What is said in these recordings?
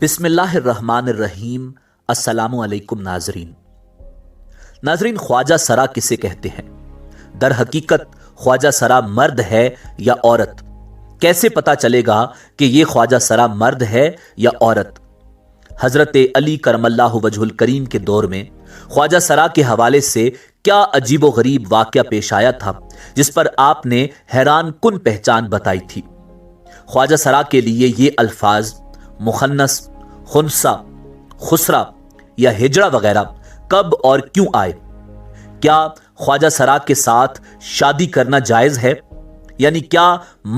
बिस्मिल्लाह अर्रहमान अर्रहीम। अस्सलामु अलैकुम नाजरीन, ख्वाजा सरा किसे कहते हैं? दर हकीकत ख्वाजा सरा मर्द है या औरत? कैसे पता चलेगा कि ये ख्वाजा सरा मर्द है या औरत? हजरत अली करमल्लाहु वजहुल करीम के दौर में ख्वाजा सरा के हवाले से क्या अजीबो गरीब वाक़या पेश आया था जिस पर आपने हैरान कुन पहचान बताई थी। ख्वाजा सरा के लिए ये अल्फाज मुखन्नस, खुनसा, खुसरा या हिजड़ा वगैरह कब और क्यों आए? क्या ख्वाजा सरा के साथ शादी करना जायज है? यानी क्या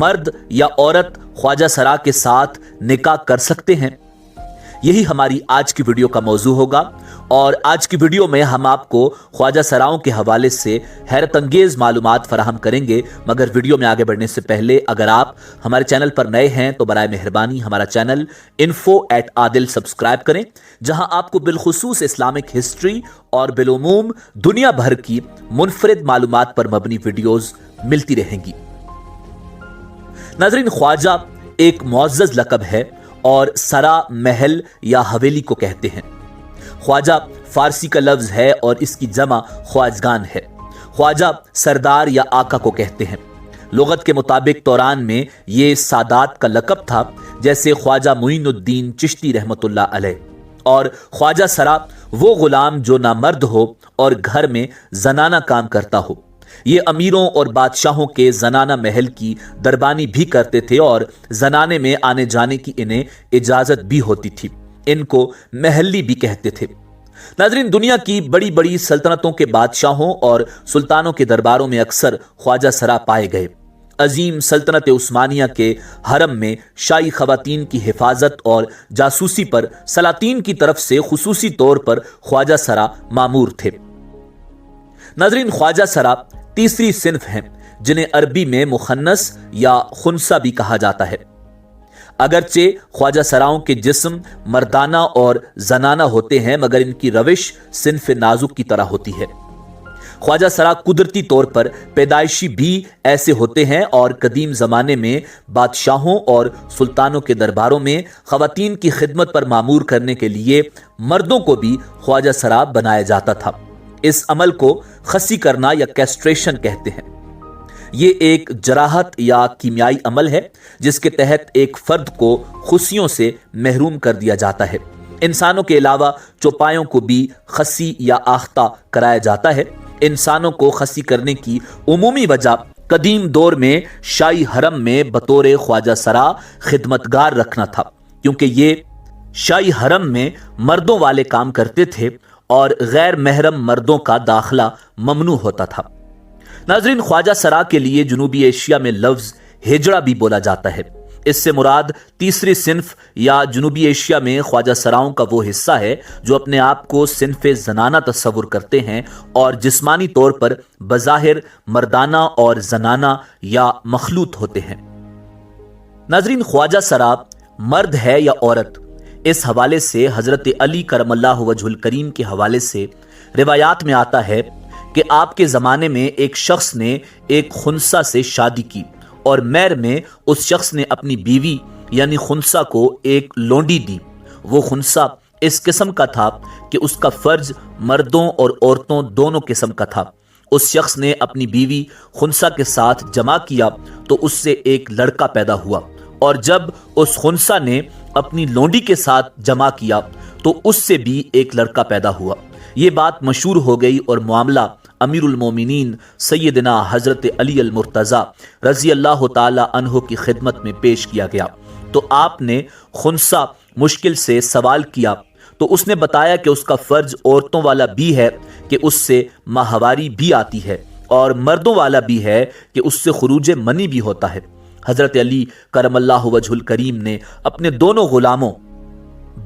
मर्द या औरत ख्वाजा सरा के साथ निकाह कर सकते हैं? यही हमारी आज की वीडियो का मौजू होगा और आज की वीडियो में हम आपको ख्वाजा सराओं के हवाले से हैरत अंगेज मालूमात फराहम करेंगे। मगर वीडियो में आगे बढ़ने से पहले अगर आप हमारे चैनल पर नए हैं तो बराए मेहरबानी हमारा चैनल info@adil सब्सक्राइब करें, जहां आपको बिलखुसूस इस्लामिक हिस्ट्री और बिलुमूम दुनिया भर की मुनफरिद मालूमात पर मबनी वीडियोज मिलती रहेंगी। नाज़रीन, ख्वाजा एक मुअज़्ज़ज़ लक़ब है और सरा महल या हवेली को कहते हैं। ख्वाजा फारसी का लफ्ज है और इसकी जमा ख्वाजगान है। ख्वाजा सरदार या आका को कहते हैं। लुगत के मुताबिक तौरान में ये सादात का लक़ब था, जैसे ख्वाजा मुइनुद्दीन चिश्ती रहमतुल्लाह अलैह। और ख्वाजा सरा वो गुलाम जो ना मर्द हो और घर में जनाना काम करता हो। ये अमीरों और बादशाहों के जनाना महल की दरबानी भी करते थे और जनाने में आने जाने की इन्हें इजाजत भी होती थी। इनको महल्ली भी कहते थे। नाज़रीन, दुनिया की बड़ी बड़ी सल्तनतों के बादशाहों और सुल्तानों के दरबारों में अक्सर ख्वाजा सरा पाए गए। अजीम सल्तनत उस्मानिया के हरम में शाही खवातीन की हिफाजत और जासूसी पर सलातीन की तरफ से खुसूसी तौर पर ख्वाजा सरा मामूर थे। नाज़रीन, ख्वाजा सरा तीसरी सिन्फ हैं जिन्हें अरबी में मुखन्नस या खुनसा भी कहा जाता है। अगरचे ख्वाजा सराओं के जिस्म मर्दाना और जनाना होते हैं, मगर इनकी रविश सिन्फ नाजुक की तरह होती है। ख्वाजा सरा कुदरती तौर पर पैदाइशी भी ऐसे होते हैं और कदीम जमाने में बादशाहों और सुल्तानों के दरबारों में खवातीन की खिदमत पर मामूर करने के लिए मर्दों को भी ख्वाजा सरा बनाया जाता था। इस अमल को खसी करना या कैस्ट्रेशन कहते हैं। ये एक जराहत या कीमियाई अमल है जिसके तहत एक फर्द को खुशियों से महरूम कर दिया जाता है। इंसानों के अलावा चौपायों को भी खसी या आख्ता कराया जाता है। इंसानों को खसी करने की उमूमी वजह कदीम दौर में शाही हरम में बतौर ख्वाजा सरा खिदमतगार रखना था, क्योंकि ये शाही हरम में मर्दों वाले काम करते थे और गैर महरम मर्दों का दाखिला ममनू होता था। नाज़रीन, ख्वाजा सरा के लिए जनूबी एशिया में लफ्ज हिजड़ा भी बोला जाता है। इससे मुराद तीसरी सिन्फ या जनूबी एशिया में ख्वाजा सराओं का वो हिस्सा है जो अपने आप को सिन्फ जनाना तस्वुर करते हैं और जिस्मानी तौर पर बज़ाहिर मर्दाना और जनाना या मखलूत होते हैं। नाज़रीन, ख्वाजा सरा मर्द है या औरत? इस हवाले से हजरत अली करमल्लाहु वजहुल करीम के हवाले से रिवायात में आता है कि आपके ज़माने में एक शख्स ने एक खुनसा से शादी की और मैर में उस शख्स ने अपनी बीवी यानी खुनसा को एक लोंडी दी। वो खुनसा इस किस्म का था कि उसका फर्ज मर्दों और औरतों दोनों किस्म का था। उस शख्स ने अपनी बीवी खुनसा के साथ जमा किया तो उससे एक लड़का पैदा हुआ, और जब उस खुनसा ने अपनी लोंडी के साथ जमा किया तो उससे भी एक लड़का पैदा हुआ। ये बात मशहूर हो गई और मामला अमीरुल मोमिनीन सैयदना हजरत अली अल मुर्तज़ा रज़ी अल्लाह ताला अन्हो की खिदमत में पेश किया गया। तो आपने खुनसा मुश्किल से सवाल किया तो उसने बताया कि उसका फर्ज औरतों वाला भी है कि उससे माहवारी भी आती है और मर्दों वाला भी है कि उससे खुरूज मनी भी होता है। हजरत अली करमल्लाहु वजहुल करीम ने अपने दोनों गुलामों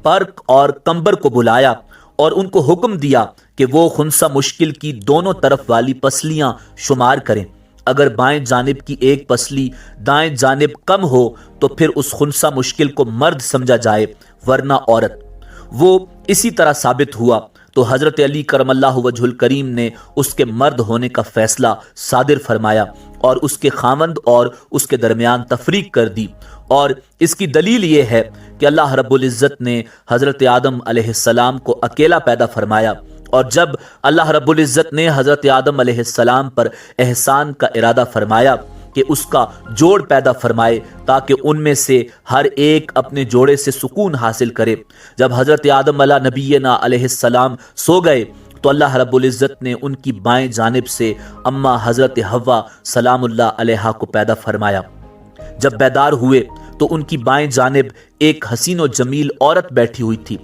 बर्क और कंबर को बुलाया और उनको हुक्म दिया कि वो खुनसा मुश्किल की दोनों तरफ वाली पसलियां शुमार करें। अगर बाएं जानिब की एक पसली दाएं जानिब कम हो तो फिर उस खुनसा मुश्किल को मर्द समझा जाए, वरना औरत। वो इसी तरह साबित हुआ तो हजरत अली करमल्लाहु वजहुल करीम ने उसके मर्द होने का फैसला सादिर फरमाया और उसके खामंद और उसके दरमियान तफरीक कर दी। और इसकी दलील ये है کہ اللہ رب العزت نے حضرت آدم علیہ السلام کو اکیلا پیدا فرمایا، اور جب اللہ رب العزت نے حضرت آدم علیہ السلام پر احسان کا ارادہ فرمایا کہ اس کا جوڑ پیدا فرمائے تاکہ ان میں سے ہر ایک اپنے جوڑے سے سکون حاصل کرے، جب حضرت آدم علیہ نبینا علیہ السلام سو گئے تو اللہ رب العزت نے ان کی بائیں جانب سے اماں حضرت حوا سلام اللہ علیہا کو پیدا فرمایا۔ جب بیدار ہوئے تو ان کی بائیں جانب ایک حسین و جمیل عورت بیٹھی ہوئی تھی،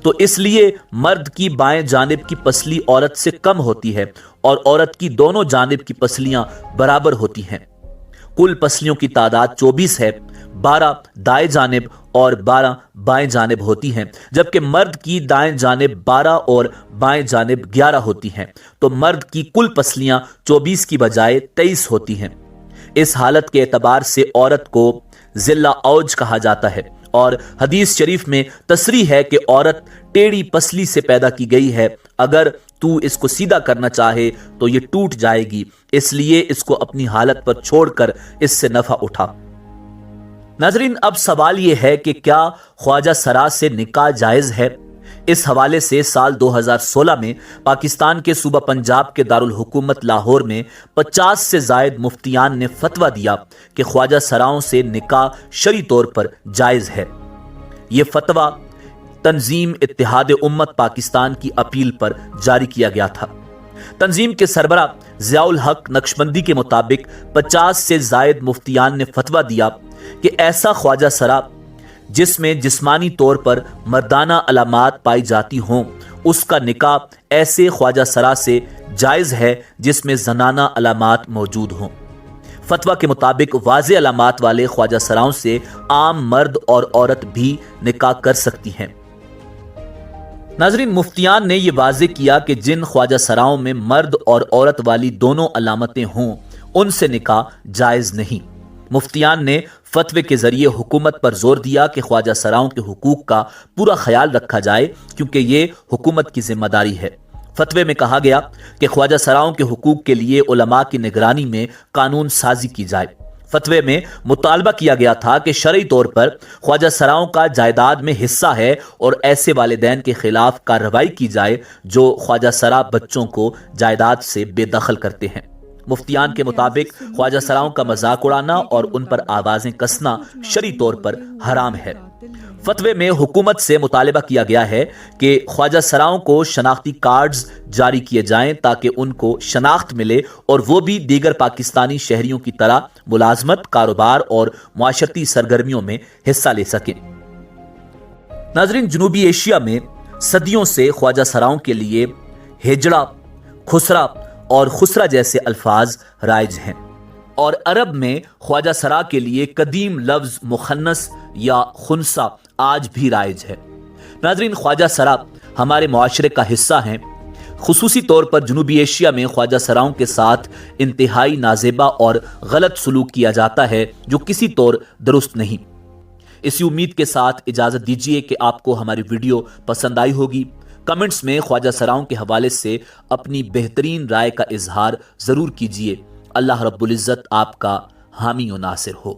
تو اس لیے مرد کی بائیں جانب کی پسلی عورت سے کم ہوتی ہے اور عورت کی دونوں جانب کی پسلیاں برابر ہوتی ہیں۔ کل پسلیوں کی تعداد 24 ہے، 12 دائیں جانب اور 12 بائیں جانب ہوتی ہیں، جبکہ مرد کی دائیں جانب 12 اور بائیں جانب 11 ہوتی ہیں، تو مرد کی کل پسلیاں 24 کی بجائے 23 ہوتی ہیں۔ اس حالت کے اعتبار سے عورت کو ذلہ اوج کہا جاتا ہے، اور حدیث شریف میں تصریح ہے کہ عورت ٹیڑھی پسلی سے پیدا کی گئی ہے، اگر تو اس کو سیدھا کرنا چاہے تو یہ ٹوٹ جائے گی، اس لیے اس کو اپنی حالت پر چھوڑ کر اس سے نفع اٹھا۔ ناظرین، اب سوال یہ ہے کہ کیا خواجہ سرا سے نکاح جائز ہے؟ اس حوالے سے سال 2016 میں پاکستان کے صوبہ پنجاب کے دارالحکومت لاہور میں 50 سے زائد مفتیان نے فتویٰ دیا کہ خواجہ سراؤں سے نکاح شرعی طور پر جائز ہے۔ یہ فتویٰ تنظیم اتحاد امت پاکستان کی اپیل پر جاری کیا گیا تھا۔ تنظیم کے سربراہ ضیاء الحق نقشبندی کے مطابق 50 سے زائد مفتیان نے فتویٰ دیا کہ ایسا خواجہ سرا جس میں جسمانی طور پر مردانہ علامات پائی جاتی ہوں، اس کا نکاح ایسے خواجہ سرا سے جائز ہے جس میں زنانہ علامات موجود ہوں۔ فتویٰ کے مطابق واضح علامات والے خواجہ سراؤں سے عام مرد اور عورت بھی نکاح کر سکتی ہیں۔ ناظرین، مفتیان نے یہ واضح کیا کہ جن خواجہ سراؤں میں مرد اور عورت والی دونوں علامتیں ہوں ان سے نکاح جائز نہیں۔ مفتیان نے فتوے کے ذریعے حکومت پر زور دیا کہ خواجہ سراؤں کے حقوق کا پورا خیال رکھا جائے، کیونکہ یہ حکومت کی ذمہ داری ہے۔ فتوے میں کہا گیا کہ خواجہ سراؤں کے حقوق کے لیے علماء کی نگرانی میں قانون سازی کی جائے۔ فتوے میں مطالبہ کیا گیا تھا کہ شرعی طور پر خواجہ سراؤں کا جائیداد میں حصہ ہے اور ایسے والدین کے خلاف کارروائی کی جائے جو خواجہ سرا بچوں کو جائیداد سے بے دخل کرتے ہیں۔ مفتیان کے مطابق خواجہ سراؤں کا مذاق اڑانا اور ان پر آوازیں کسنا شرعی طور پر حرام ہے۔ فتوے میں حکومت سے مطالبہ کیا گیا ہے کہ خواجہ سراؤں کو شناختی کارڈز جاری کیے جائیں تاکہ ان کو شناخت ملے اور وہ بھی دیگر پاکستانی شہریوں کی طرح ملازمت، کاروبار اور معاشرتی سرگرمیوں میں حصہ لے سکیں۔ ناظرین، جنوبی ایشیا میں صدیوں سے خواجہ سراؤں کے لیے ہجڑا، خسرا اور خسرہ جیسے الفاظ رائج ہیں، اور عرب میں خواجہ سرا کے لیے قدیم لفظ مخنث یا خنثی آج بھی رائج ہے۔ ناظرین، خواجہ سرا ہمارے معاشرے کا حصہ ہیں۔ خصوصی طور پر جنوبی ایشیا میں خواجہ سراؤں کے ساتھ انتہائی نازیبا اور غلط سلوک کیا جاتا ہے جو کسی طور درست نہیں۔ اسی امید کے ساتھ اجازت دیجیے کہ آپ کو ہماری ویڈیو پسند آئی ہوگی۔ کمنٹس میں خواجہ سراؤں کے حوالے سے اپنی بہترین رائے کا اظہار ضرور کیجیے۔ اللہ رب العزت آپ کا حامی و ناصر ہو۔